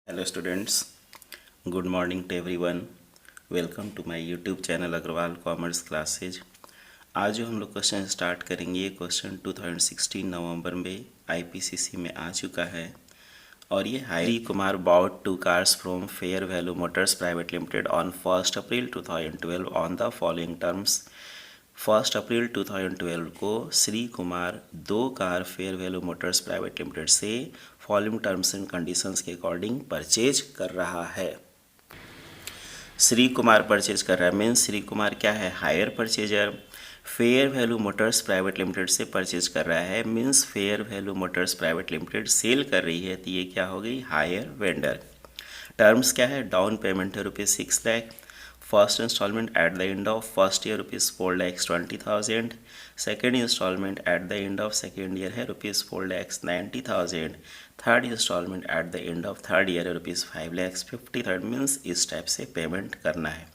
Hello students, good morning to everyone. Welcome to my YouTube channel Agrawal commerce classes. आज जो हम लोग question start करेंगे, ये क्वेश्चन 2016 नवंबर में आईपीसीसी में आ चुका है और ये Shri Kumar bought 2 cars from fair value motors private limited on 1 April 2012 on the following terms. 1 April 2012 को Shri Kumar 2 car fair value motors private limited से फॉलोइंग टर्म्स एंड कंडीशंस के अकॉर्डिंग परचेज कर रहा है। श्री कुमार परचेज कर रहा है मीन्स श्री कुमार क्या है, hire purchaser. Fair value motors private limited से परचेज कर रहा है means fair value motors private limited sale कर रही है, तो ये क्या हो गई, हायर वेंडर। टर्म्स क्या है, डाउन पेमेंट है ₹6 lakh, first installment at the end of first year ₹4,20,000, second installment at the end of second year है ₹4,90,000, third installment at the end of third year है ₹5,50,000। मीन्स इस टाइप से payment करना है।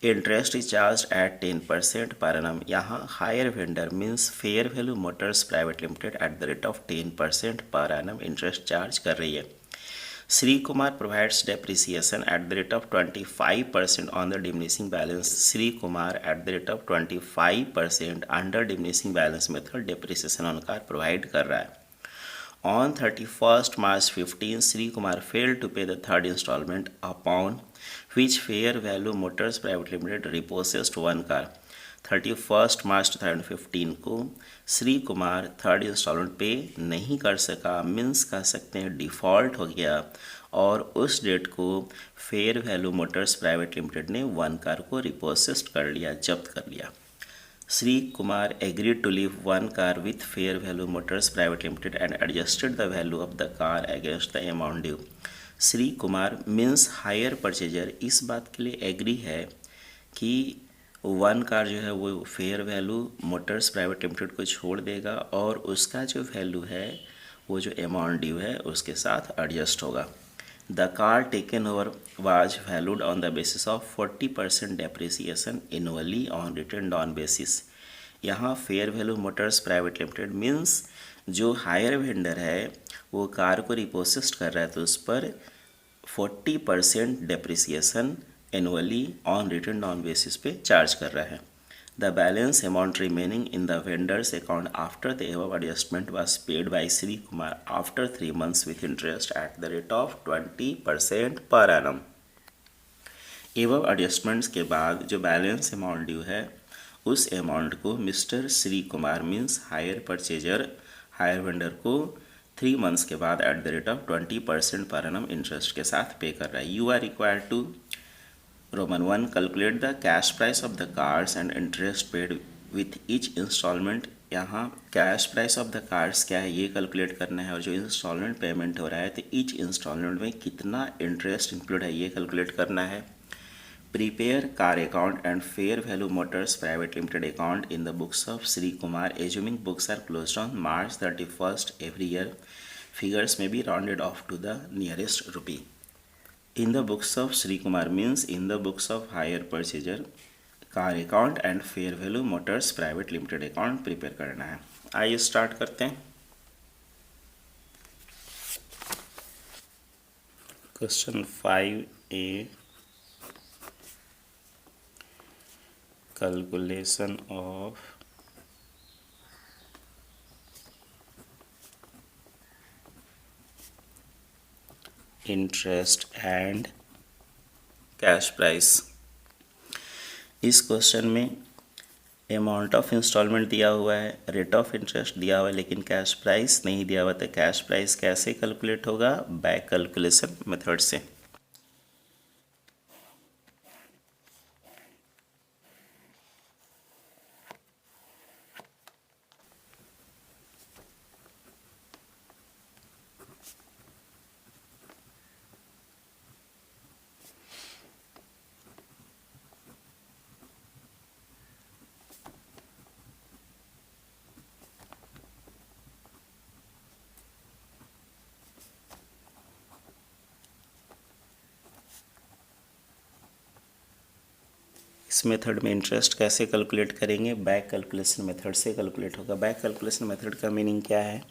Interest is charge at 10% per annum. यहाँ higher vendor means fair value motors private limited eight the rate of 10% per annum interest charge कर रही है। Sri Kumar provides depreciation at the rate of 25% on the diminishing balance. Sri Kumar at the rate of 25% under diminishing balance method depreciation on car provide कर रहा है। On 31st March 15, Sri Kumar failed to pay the third installment upon which Fair Value Motors Private Limited repossessed one car. 31 March 2015 को Shri Kumar third instalment pay नहीं कर सका means कह सकते हैं डिफ़ॉल्ट हो गया, और उस डेट को fair value motors private limited ने 1 कार को रिपोसेस्ड कर लिया, जब्त कर लिया। Shri Kumar agreed to leave 1 car with fair value motors private limited and adjusted the value of the car against the amount due. Shri Kumar means hire purchaser इस बात के लिए एग्री है कि 1 कार जो है वो fair value motors private limited को छोड़ देगा और उसका जो वैल्यू है वो जो अमाउंट ड्यू है उसके साथ एडजस्ट होगा। The car taken over was valued on the basis of 40% depreciation annually on written down basis. यहाँ fair value motors private limited means जो हायर वेंडर है वो कार को रिपोसेस्ड कर रहा है, तो उस पर 40% depreciation annually on written down basis पे चार्ज कर रहा है। The balance amount remaining in the vendors account after the above adjustment was paid by Shri Kumar after 3 months with interest eight the rate of 20% per annum. Above adjustments के बाद जो balance amount due है उस amount को mister Shri Kumar means hire purchaser, hire vendor को 3 months के बाद eight the rate of 20% per annum interest के साथ पे कर रहा है। You are required to Roman 1 calculate the cash price of the cars and interest paid with each installment। यहाँ cash price of the cars क्या है ये कैलकुलेट करना है, और जो इंस्टॉलमेंट पेमेंट हो रहा है तो ईच इंस्टॉलमेंट में कितना इंटरेस्ट इंक्लूड है ये कैलकुलेट करना है। Prepare car account and fair value motors private limited account in the books of Shri Kumar assuming books are closed on March 31 every year. Figures में be rounded off to the nearest rupee. In the books of Sri Kumar means in the books of hire purchaser car account and fair value motors private limited account prepare करना है। आइए start करते हैं। Question 5A calculation of interest and cash price. इस question में amount of instalment दिया हुआ है, रेट ऑफ इंटरेस्ट दिया हुआ है, लेकिन कैश प्राइस नहीं दिया हुआ। तो कैश प्राइस कैसे कैलकुलेट होगा, बैक कैलकुलेशन मेथड से। इस मेथड में इंटरेस्ट कैसे कैलकुलेट करेंगे, बैक कैलकुलेशन मेथड से कैलकुलेट होगा। बैक कैलकुलेशन मेथड का मीनिंग क्या है,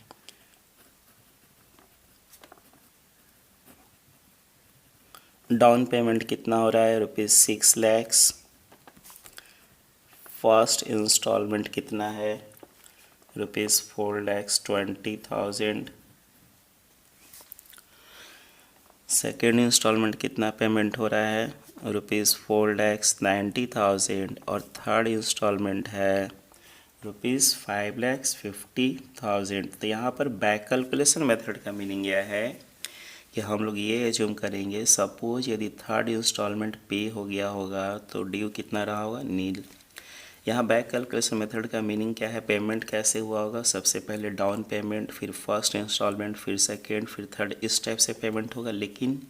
डाउन पेमेंट कितना हो रहा है ₹6 लाख। फर्स्ट इंस्टॉलमेंट कितना है ₹4,20,000। सेकेंड इंस्टॉलमेंट कितना पेमेंट हो रहा है ₹4,90,000 और थर्ड इंस्टॉलमेंट है ₹5,50,000। तो यहाँ पर बैक कैलकुलेशन मेथड का मीनिंग यह है कि हम लोग ये एज्यूम करेंगे, सपोज यदि थर्ड इंस्टॉलमेंट पे हो गया होगा तो ड्यू कितना रहा होगा, नील। यहाँ बैक कैलकुलेशन मेथड का मीनिंग क्या है, पेमेंट कैसे हुआ होगा, सबसे पहले डाउन पेमेंट, फिर फर्स्ट इंस्टॉलमेंट, फिर सेकेंड, फिर थर्ड, इस टाइप से पेमेंट होगा। लेकिन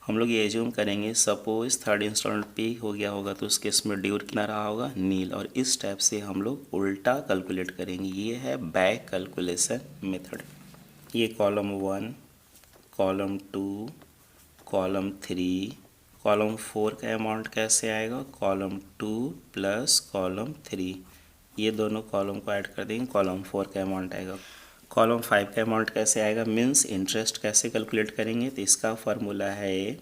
हम लोग ये एज्यूम करेंगे सपोज थर्ड इंस्टॉलमेंट पे हो गया होगा तो उस केस में ड्यू कितना रहा होगा, नील। और इस टाइप से हम लोग उल्टा कैलकुलेट करेंगे। ये है बैक कैलकुलेशन मेथड। ये कॉलम 1, कॉलम 2, कॉलम 3, कॉलम 4 का अमाउंट कैसे आएगा, कॉलम 2 प्लस कॉलम 3, ये दोनों कॉलम को ऐड कर देंगे, कॉलम 4 का अमाउंट आएगा। कॉलम 5 का अमाउंट कैसे आएगा, मीन्स इंटरेस्ट कैसे कैलकुलेट करेंगे, तो इसका फार्मूला है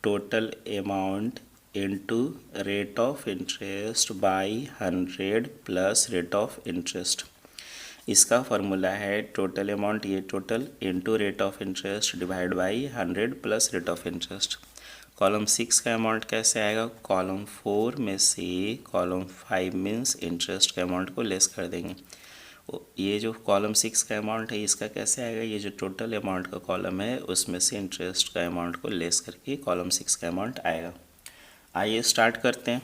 total amount into rate of interest by 100 plus rate of interest. इसका फार्मूला है टोटल अमाउंट, ये total, into rate of interest divide by 100 plus rate of interest. Column 6 का अमाउंट कैसे आएगा, कॉलम 4 में से कॉलम 5 मीन्स इंटरेस्ट के amount को लेस कर देंगे। ये जो कॉलम 6 का अमाउंट है इसका कैसे आएगा, ये जो टोटल अमाउंट का कॉलम है उसमें से इंटरेस्ट का अमाउंट को लेस करके कॉलम 6 का अमाउंट आएगा। आइए स्टार्ट करते हैं।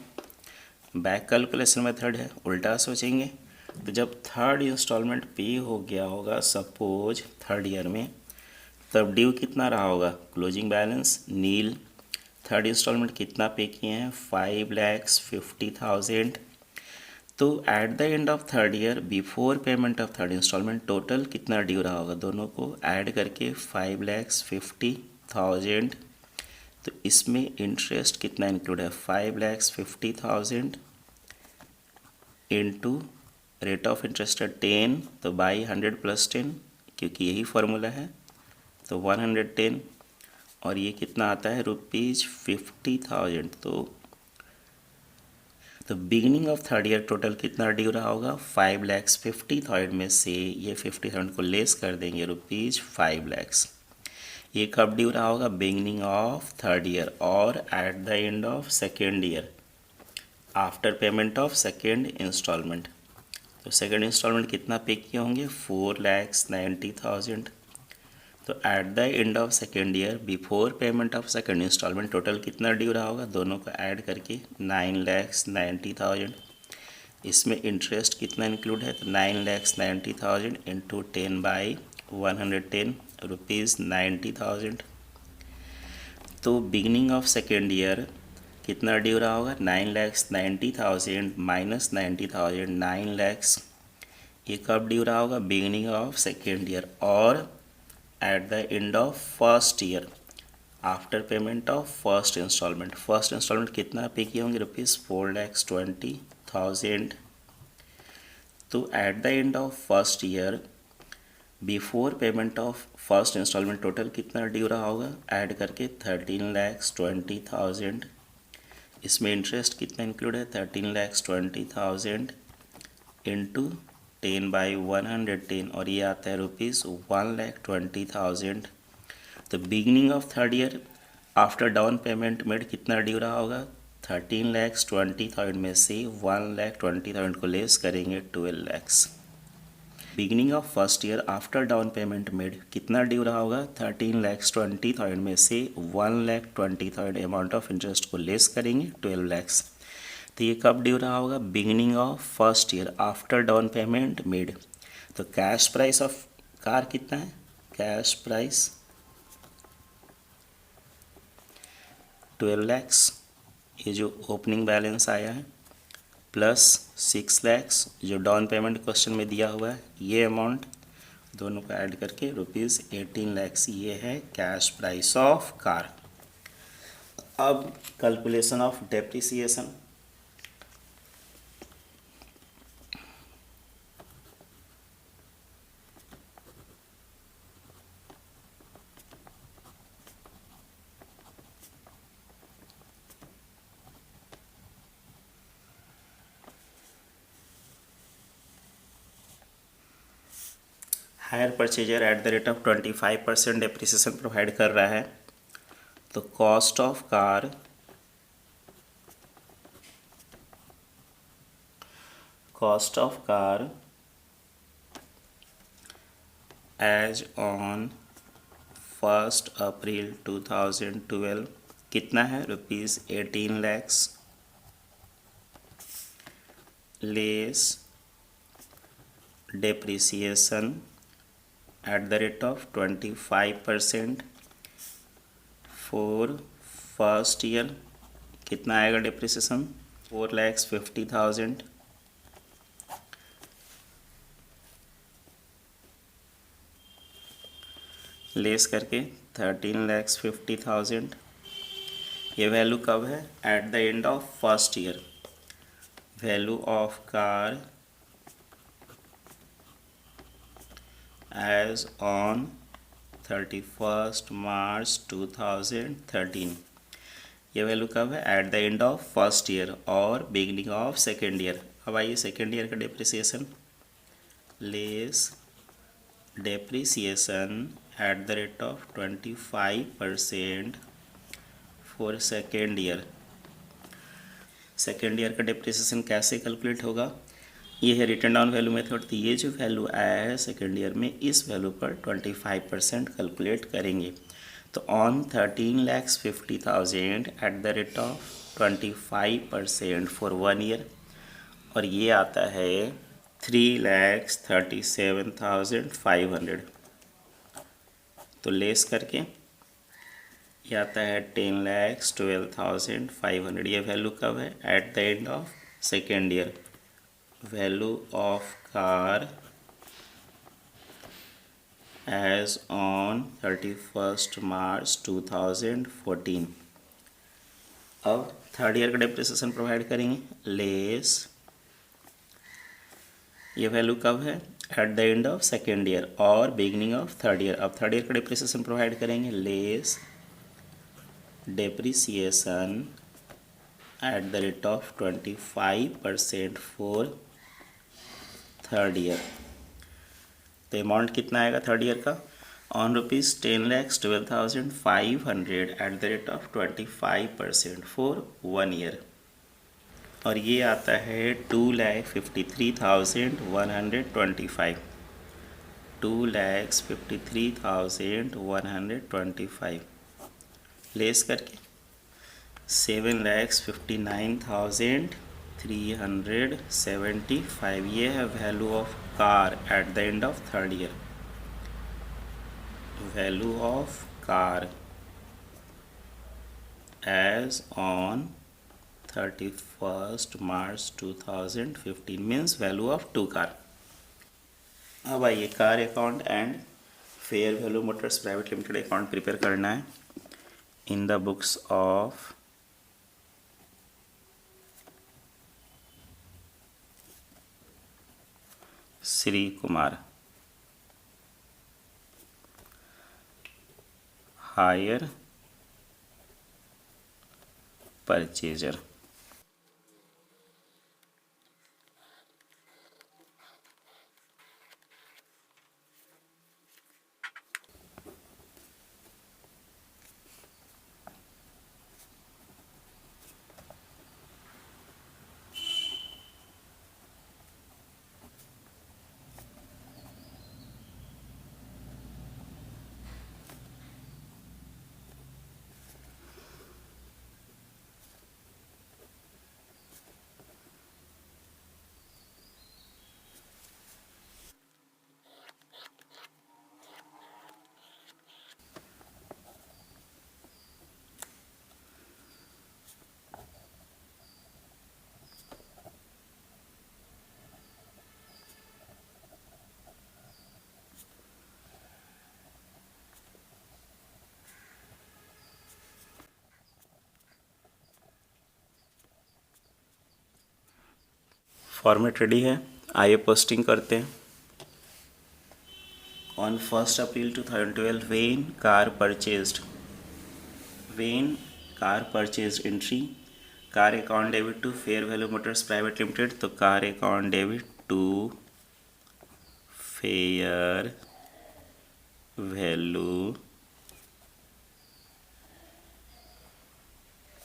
बैक कैलकुलेशन मेथड है, उल्टा सोचेंगे। तो जब थर्ड इंस्टॉलमेंट पे हो गया होगा सपोज थर्ड ईयर में, तब ड्यू कितना रहा होगा, closing balance nil. Third installment कितना पे किए हैं, 5,50,000। तो at the end of third year before payment of third installment total कितना ड्यू रहा होगा, दोनों को ऐड करके 5,50,000। तो इसमें इंटरेस्ट कितना इंक्लूड है, 5,50,000 इंटू रेट ऑफ इंटरेस्ट है 10, तो बाई 100 प्लस 10, क्योंकि यही फार्मूला है, तो 110। और ये कितना आता है ₹50,000। तो beginning of third year total कितना ड्यू रहा होगा, 5,50,000 में से ये 50,000 को लेस कर देंगे, ₹5 लाख। ये कब ड्यू रहा होगा, बिगिनिंग ऑफ थर्ड ईयर और at the end of second year after payment of second installment. तो सेकेंड इंस्टॉलमेंट कितना पे किए होंगे, 4,90,000। तो at the end of second year before payment of second installment total कितना due रहा होगा, दोनों को ऐड करके 9,90,000। इसमें इंटरेस्ट कितना इंक्लूड है, तो 9,90,000 इंटू 10/110 ₹90,000। तो बिगिनिंग ऑफ सेकेंड ईयर कितना ड्यू रहा होगा, 9,90,000 माइनस 90,000, 9 लाख। ये कब ड्यू रहा होगा, बिगिनिंग ऑफ सेकेंड ईयर और at the end of first year after payment of first installment. First installment कितना पे किए होंगे, ₹4,20,000। तो at the end of first year before payment of first installment total कितना due रहा होगा, add करके 13,20,000। इसमें इंटरेस्ट कितना इंक्लूड है, 13,20,000 इंटू 10/110 और ये आता है ₹1,20,000। तो beginning of third year after down payment made कितना ड्यू रहा होगा, 13,20,000 में से 1,20,000 को लेस करेंगे 12 lakh. Beginning of first year after down payment made कितना ड्यू रहा होगा, 13,20,000 में से 1,20,000 अमाउंट ऑफ इंटरेस्ट को लेस करेंगे 12 लाख। तो ये कब ड्यू रहा होगा, beginning of first year after down payment made. तो कैश प्राइस ऑफ कार कितना है, कैश प्राइस 12 लाख, ये जो ओपनिंग बैलेंस आया है, प्लस 6 लाख जो डाउन पेमेंट क्वेश्चन में दिया हुआ है, ये अमाउंट दोनों को ऐड करके ₹18 लाख, ये है कैश प्राइस ऑफ कार। अब calculation of depreciation. Hire purchaser at the rate of 25% depreciation provide कर रहा है, तो cost of car as on 1 April 2012 कितना है? ₹18 lakhs less depreciation at the rate of 25% for first year. कितना आएगा depreciation? 4,50,000 less करके 13,50,000। ये वैल्यू कब है? At the end of first year. Value of car as on 31 March 2013। ये value कब है? At the end of first year और बिगनिंग ऑफ सेकेंड ईयर। अब आइए सेकेंड ईयर का depreciation. Less depreciation at the rate of 25% for second year. Second year का depreciation कैसे calculate होगा? ये है रिटर्न डाउन वैल्यू मेथड। तो ये जो वैल्यू आया है सेकेंड ईयर में, इस वैल्यू पर 25% कैलकुलेट करेंगे। तो on 13,50,000 eight the rate of 25% for 1 year, और ये आता है 3,37,500। तो लेस करके ये आता है 10,12,500। ये वैल्यू कब है? At the end of second year. Value of car as on 31 March 2014। अब थर्ड ईयर का डेप्रिसिएशन प्रोवाइड करेंगे। लेस ये वैल्यू कब है? At the end of second year और बिगनिंग ऑफ थर्ड ईयर। अब थर्ड ईयर का डेप्रिसिएशन प्रोवाइड करेंगे। Less depreciation at the rate of 25% for third year. तो अमाउंट कितना आएगा थर्ड ईयर का? On ₹10,12,500 at the rate of 25% for 1 year, और ये आता है 2,53,125। 2,53,125 लेस करके 7,59,375। ये है value of car at the end of third year. Value of car as on 31 March 2015 means value of 2 car. अब आइए car account and fair value motors private limited account prepare करना है in the books of Shri Kumar. Hire purchaser. Format ready है, आइए posting करते हैं। On 1 April 2012 when car purchased entry car account debit to fair value motors private limited. तो car account debit to fair value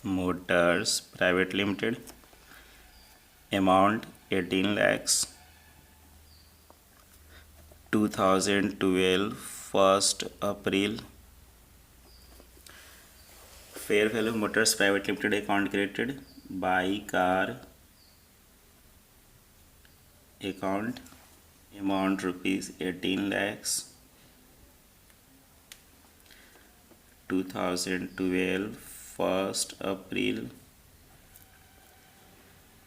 motors private limited, amount 18 lakhs, 2012 1st April, fair value motors private limited account credited, by car account, amount rupees 18 lakhs, 2012 1st April,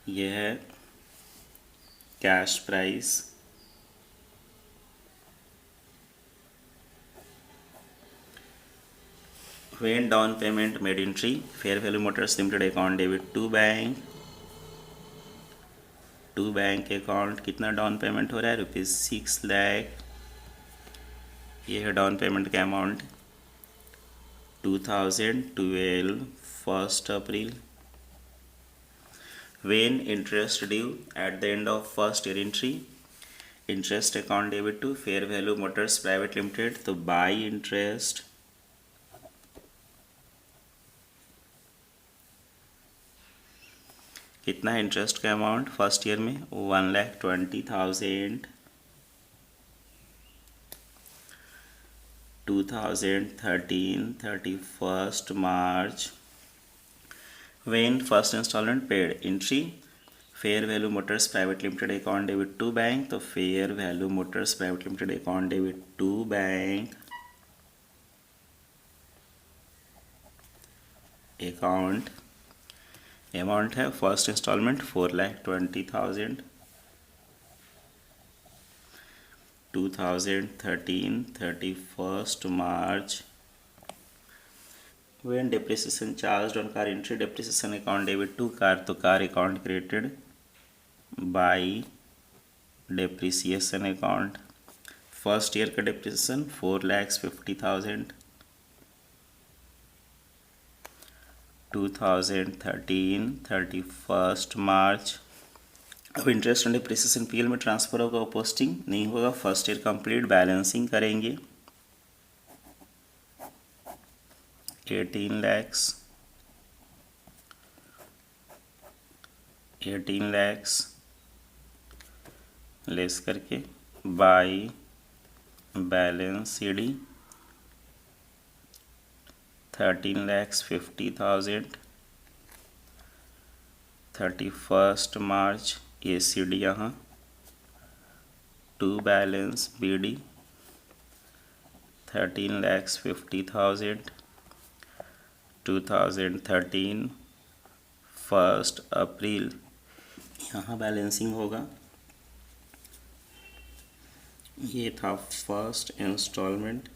यह है cash price, when down payment made entry, fair value motors limited account debit to bank account, कितना down payment हो रहा है, rupees 6 lakh, ये है down payment का amount, 2012 1st April, when interest due at the end of first year entry, interest account debit to fair value motors private limited, तो by interest, कितना interest का अमाउंट फर्स्ट ईयर में, 1,20,000, 2013 31st March, when first installment paid entry, fair value motors private limited account debit to bank, तो fair value motors private limited account debit to bank account, amount है first instalment 4,20,000, 2013 31st March, when depreciation charged on car entry, depreciation account debit to car, तो car account credited by depreciation account, first year का depreciation 4,50,000, 2013 31st March, अब interest on depreciation PL में transfer होगा, posting नहीं होगा, first year complete balancing करेंगे, 18 lakhs less करके by balance CD 13,50,000, 31st March, ये सीडी यहाँ, to balance BD 13,50,000, 2013 1st April, यहाँ बैलेंसिंग होगा, ये था फर्स्ट इंस्टॉलमेंट,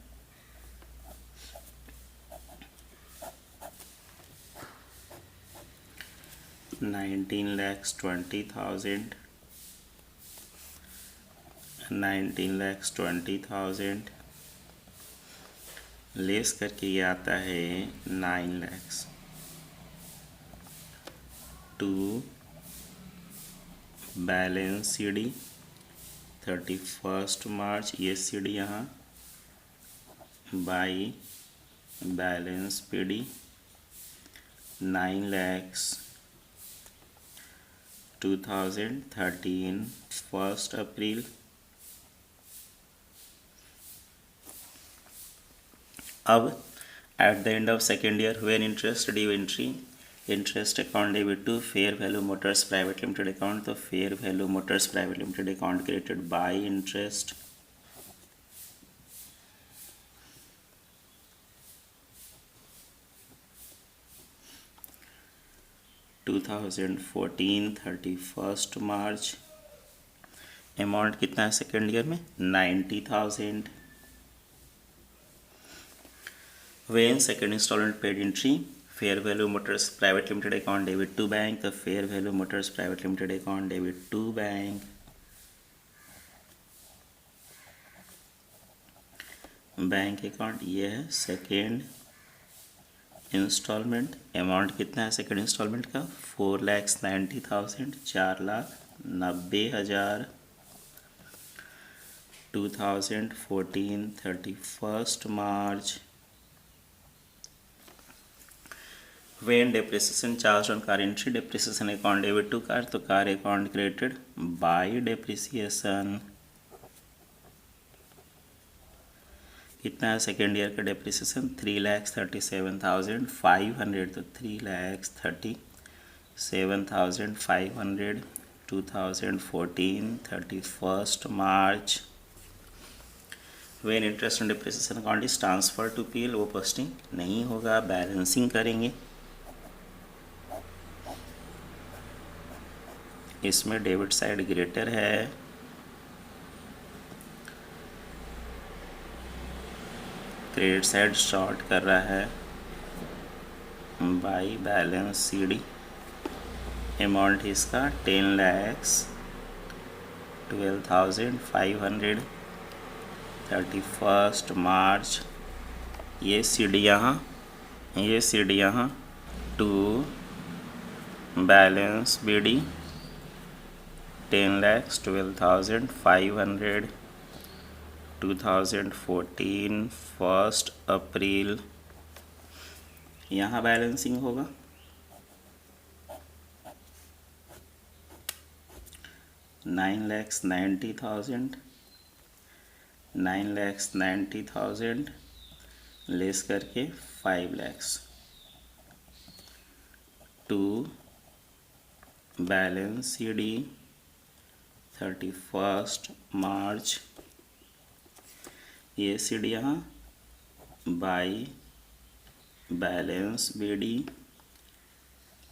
$19,20,000 लेस करके ये आता है 9 lakhs, to balance CD 31st March, ये सीडी यहाँ by balance BD 9 lakhs, 2013 1st April, अब at the end of second year when interest due entry, interest account debit to fair value motors private limited account, तो fair value motors private limited account created by interest, to 31st March, amount कितना है second year में, 90,000, when second installment paid entry, fair value motors private limited account debit to bank, the fair value motors private limited account debit to bank, bank account, ये है second instalment, amount कितना है second instalment का, 4,90,000, 4,90,000, 2014 31st March. When depreciation charged on car entry, depreciation account debit to car, तो car account created by depreciation. कितना है second year का depreciation? 3,37,500, तो 3,37,500 2014 31st March. When interest on depreciation account is transfer to PL, वो posting नहीं होगा, balancing करेंगे. इसमें डेबिट साइड ग्रेटर है, क्रेडिट साइड शॉर्ट कर रहा है. बाई बैलेंस CD अमाउंट इसका 10,12,500 31st March. ये CD यहाँ to balance BD 10,12,500 2014 1st April. यहाँ बैलेंसिंग होगा. $9,90,000 लेस करके 5 lakhs to balance CD 31st March. ये CD यहाँ by balance BD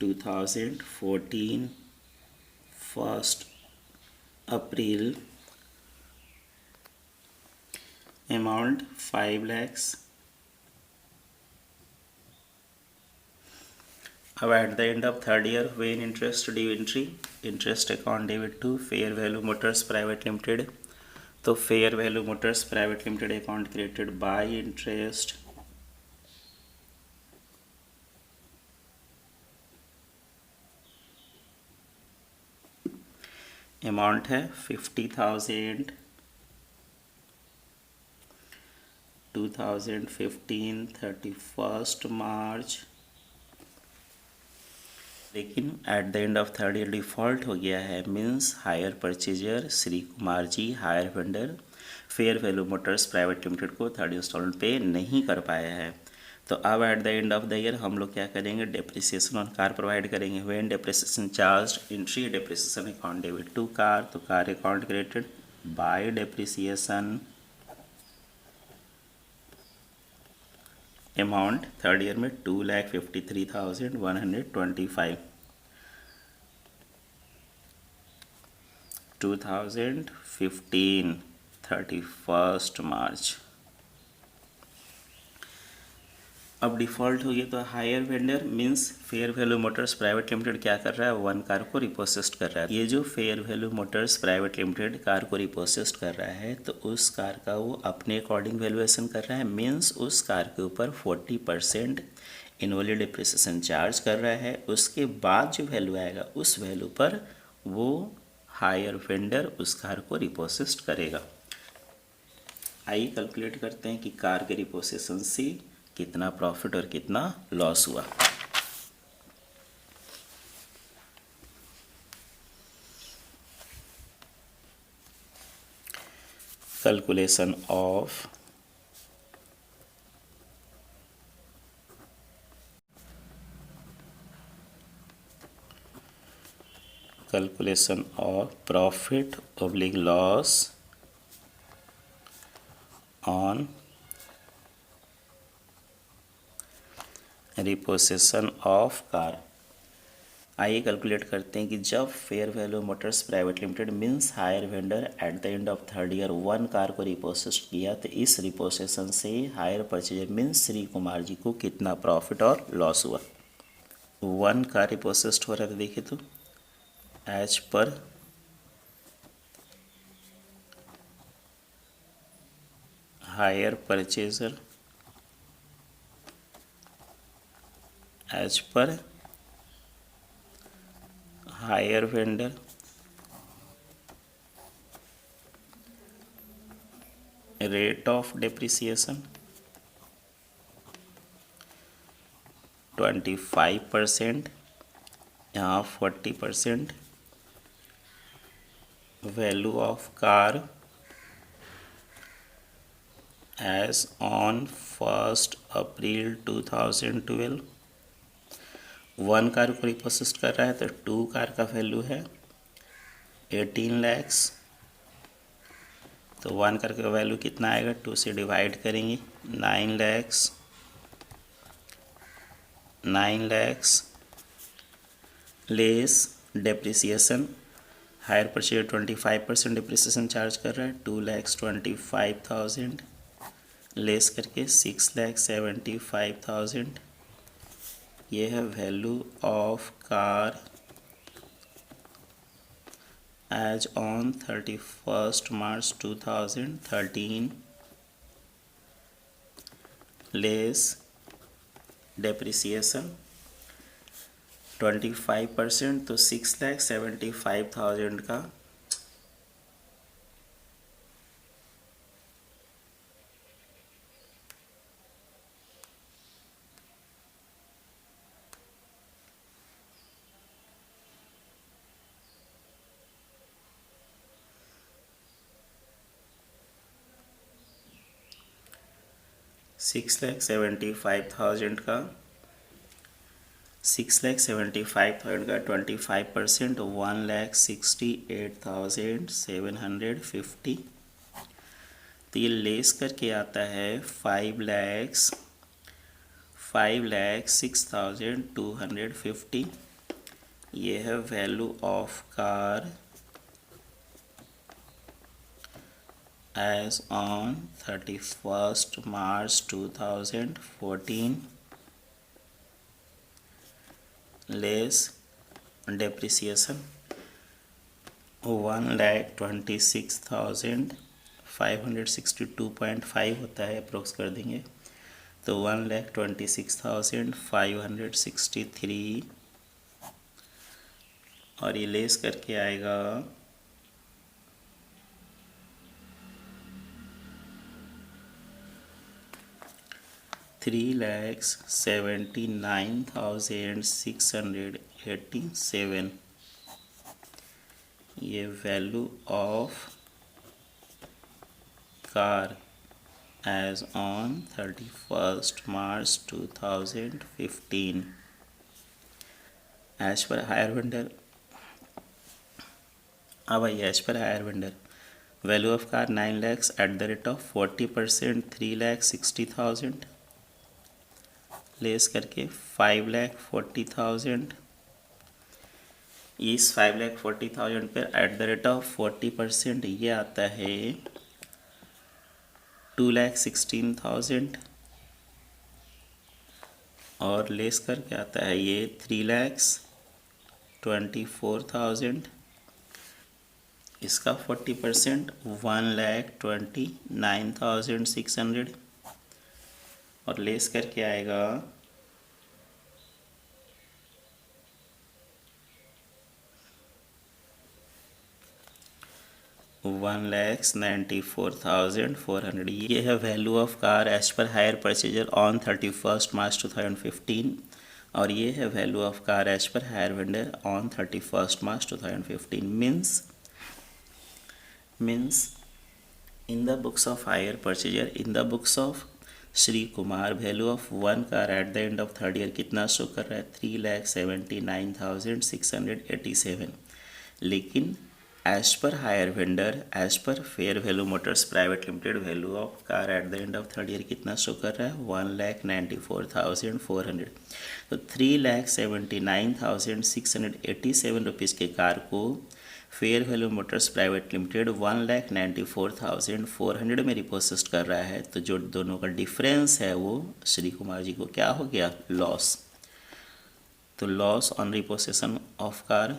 2014 1st April. Amount 5 lakhs. अब at the end of third year when interest due entry, interest account debit to fair value motors private limited. तो fair value motors private limited account created by interest. Amount है 50,000 2015 31st March. लेकिन at the end of third year default हो गया है, means hire purchaser Shri Kumar ji, hire vendor fair value motors private limited को third instalment pay नहीं कर पाया है. तो अब at the end of the year हम लोग क्या करेंगे? डेप्रिसिएशन ऑन कार प्रोवाइड करेंगे. When depreciation charge entry depreciation account debit to car, तो car account created by depreciation. Amount third year में 2,53,125 2015 31st March. अब डिफ़ॉल्ट हो गया तो higher vendor means fair value motors private limited क्या कर रहा है? वन कार को रिपोसेस्ट कर रहा है. ये जो fair value motors private limited car को रिपोसेस्ट कर रहा है, तो उस कार का वो अपने अकॉर्डिंग वैल्यूएशन कर रहा है. मींस उस कार के ऊपर 40% इनवैलिड डिप्रिसिएशन चार्ज कर रहा है. उसके बाद जो वैल्यू आएगा उस वैल्यू पर वो हायर वेंडर उस कार को रिपोसेस्ट करेगा. आइए कैलकुलेट करते हैं कि कार के रिपोसेशन से कितना प्रॉफिट और कितना लॉस हुआ. Calculation of profit oblique loss on repossession of car. आइए कैलकुलेट करते हैं कि जब fair value motors private limited means hire vendor at the end of third year one car को रिपोसेस्ट किया, तो इस रिपोसेशन से hire purchaser means Shri Kumar ji को कितना प्रॉफिट और लॉस हुआ. वन कार रिपोसेस्ट हो रहा था, देखिए तो एज पर हायर परचेजर एज पर hire vendor rate of depreciation 25%, यहाँ 40%। Value of car as on 1 April 2012। 1 car को रिपोसिस्ट कर रहा है तो 2 कार का वैल्यू है 18 लैक्स। तो 1 कार का वैल्यू कितना आएगा, 2 से डिवाइड करेंगे, 9 lakhs less depreciation. Hire purchase 25% depreciation charge कर रहा है, 2,25,000 लेस करके 6,75,000। ये है value of car as on 31 March 2013 less depreciation 25%, तो 6,75,000 का 6,75,000 का 25%, 1,68,750। तो ये लेस करके आता है 5,06,250। ये है value of car as on 31st March 2014 less depreciation 1,26,562.5 होता है, अप्रोक्स कर देंगे तो 1,26,563 और ये लेस करके आएगा 3,79,687। ये value of car as on 31st March 2015 as पर हायर वेंडर। अब आइए एज पर hire vendor value of car 9 lakhs at the rate of 40%, 3,60,000 less करके 5,40,000। इस 5,40,000 पर एट द रेट ऑफ 40% ये आता है 2,16,000 और लेस करके आता है ये 3,24,000। इसका 40% 1,29,600 और लेस करके आएगा 1,94,400। ये है वैल्यू ऑफ कार एज पर hire purchaser on 31st March 2015 और ये है वैल्यू ऑफ कार एज पर hire vendor on 31st March 2015। Means in the books of hire purchaser, in the books of Shri Kumar, value of 1 car at the end of 3rd year कितना show कर रहा है, 3,79,687। लेकिन as पर hire vendor, as per fair value motors private limited, value of car at the end of 3rd year कितना show कर रहा है, 1,94,400। तो 3,79,687 रुपीज़ के कार को fair value motors private limited 1,94,400 में रिपोसिस्ट कर रहा है। तो जो दोनों का डिफरेंस है वो श्री कुमार जी को क्या हो गया, लॉस। तो loss on repossession of car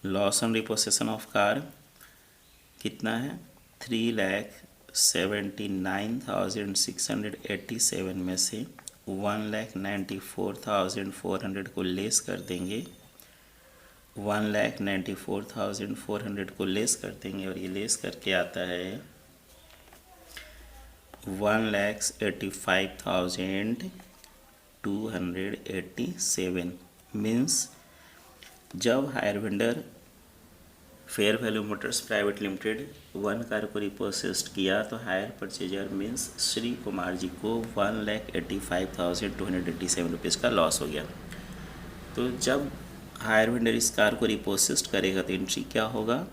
loss on repossession of car कितना है, 3,79,687 79,687 में से 1,94,400 को लेस कर देंगे। 1,94,400 को लेस कर देंगे और ये लेस करके आता है 1,85,287। मीन्स जब hire vendor fair value motors private limited 1 car को रिपोसेस्ड किया तो hire purchaser means Shri Kumar ji को 1,85,287 रुपीज़ का लॉस हो गया। तो जब हायर वेंडर इस कार को रिपोसेस्ड करेगा तो एंट्री क्या होगा?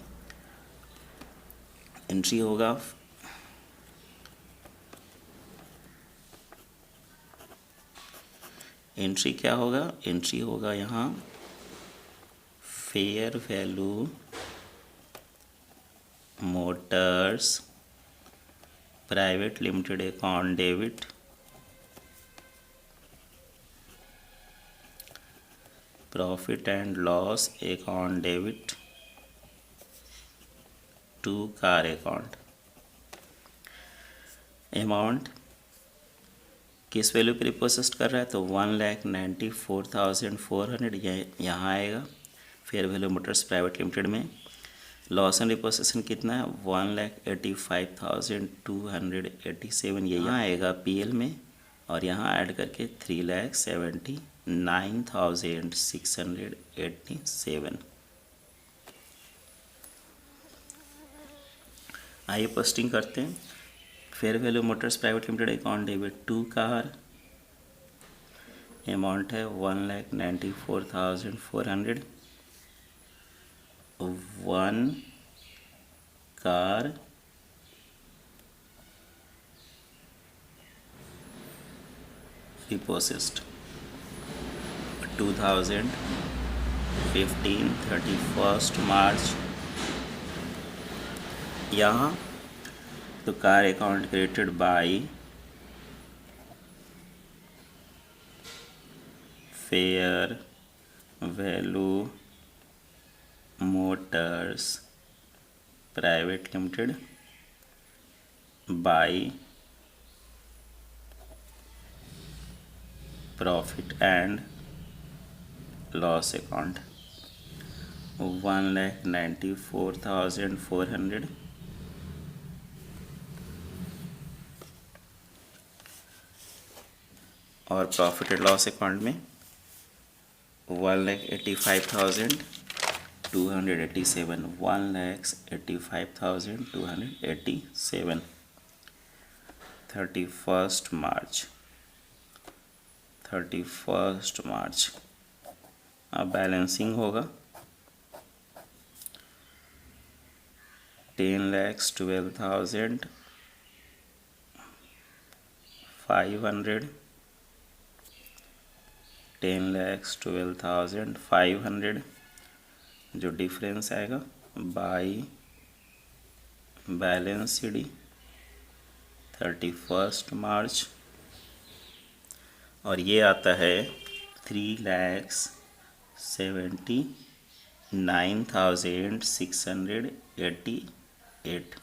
एंट्री होगा एंट्री होगा यहाँ fair value motors private limited account debit profit and loss account debit to car account. Amount किस वैल्यू पे रिपोसेस्ड कर रहा है? तो 1,94,400 यहाँ आएगा fair value motors private limited में। लॉस एंड रिपोसेशन कितना है? 1,85,287 ये यहाँ आएगा पीएल में और यहाँ ऐड करके 3,79,687। आइए पोस्टिंग करते हैं। Fair value motors private limited account debit to car amount है 1,94,400। 1 कार रिपोसेस्ड 2015 31 मार्च। यहाँ तो car account created by fair value motors private limited by profit and loss account 1,94,400 और प्रॉफिट एंड लॉस अकाउंट में 1,85,287 1,85,287 31 मार्च। अब बैलेंसिंग होगा 10,12,500 10,12,500 जो डिफरेंस आएगा by balance sheet 31 मार्च और ये आता है 3,79,688।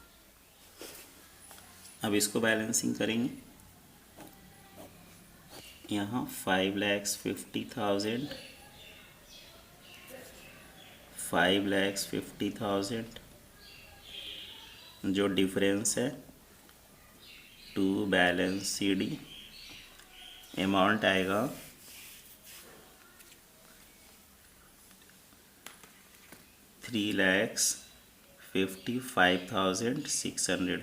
अब इसको बैलेंसिंग करेंगे। यहाँ 5,50,000 जो डिफरेंस है टू बैलेंस शीट अमाउंट आएगा 3,55,600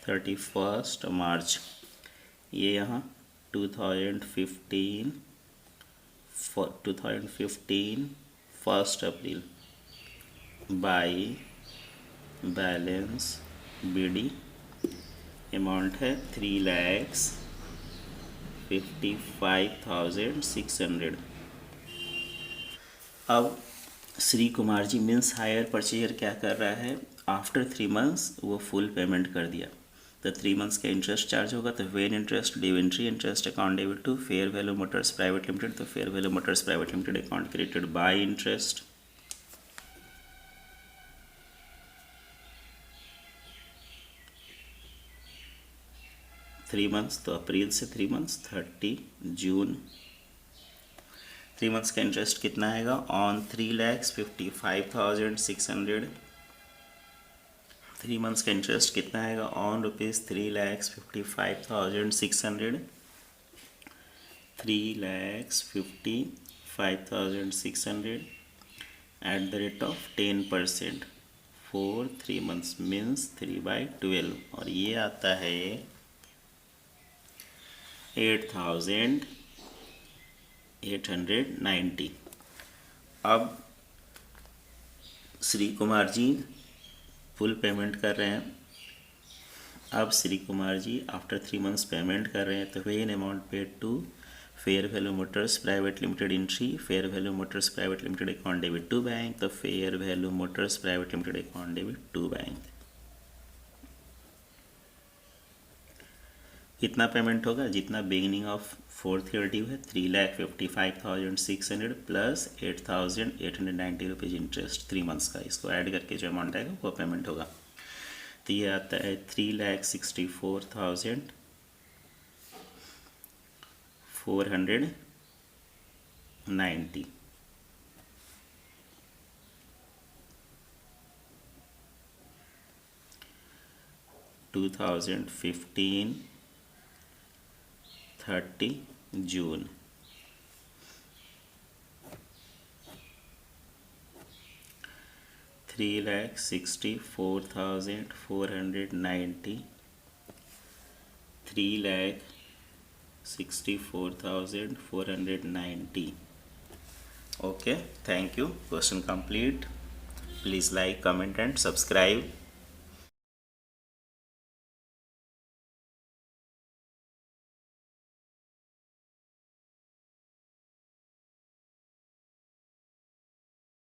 31 मार्च। ये यहाँ 2015 1 अप्रैल बाई बैलेंस बीडी अमाउंट है 3,55,600। अब श्री कुमार जी मीन्स हायर परचेजर क्या कर रहा है? आफ्टर 3 मंथ्स वो फुल पेमेंट कर दिया तो 3 मंथ्स का इंटरेस्ट चार्ज होगा। तो when interest due entry interest account debit to fair value motors private limited. तो fair value motors private limited account created by interest 3 months, तो अप्रैल से 3 मंथ्स 30 जून। 3 मंथ्स का इंटरेस्ट कितना आएगा on 3,55,600। 3 months का interest कितना आएगा on ₹3,55,600। 3,55,600 at the rate of 10% for 3 months means 3/12, और ये आता है 8,890। अब श्री कुमार जी फुल पेमेंट कर रहे हैं। अब Shri Kumar ji after 3 months payment कर रहे हैं, तो वे इन amount paid to fair value motors private limited entry, fair value motors private limited account debit to bank, तो fair value motors private limited account debit to bank. कितना पेमेंट होगा, जितना beginning of 4th year due है 3,55,600 plus 8,890 rupees interest 3 months का, इसको add करके जो amount आएगा वो पेमेंट होगा। तो ये आता है 3,64,490। 2015 30 जून। $3,64,490, 3,64,490। Okay, thank you. Question complete. Please like, comment and subscribe.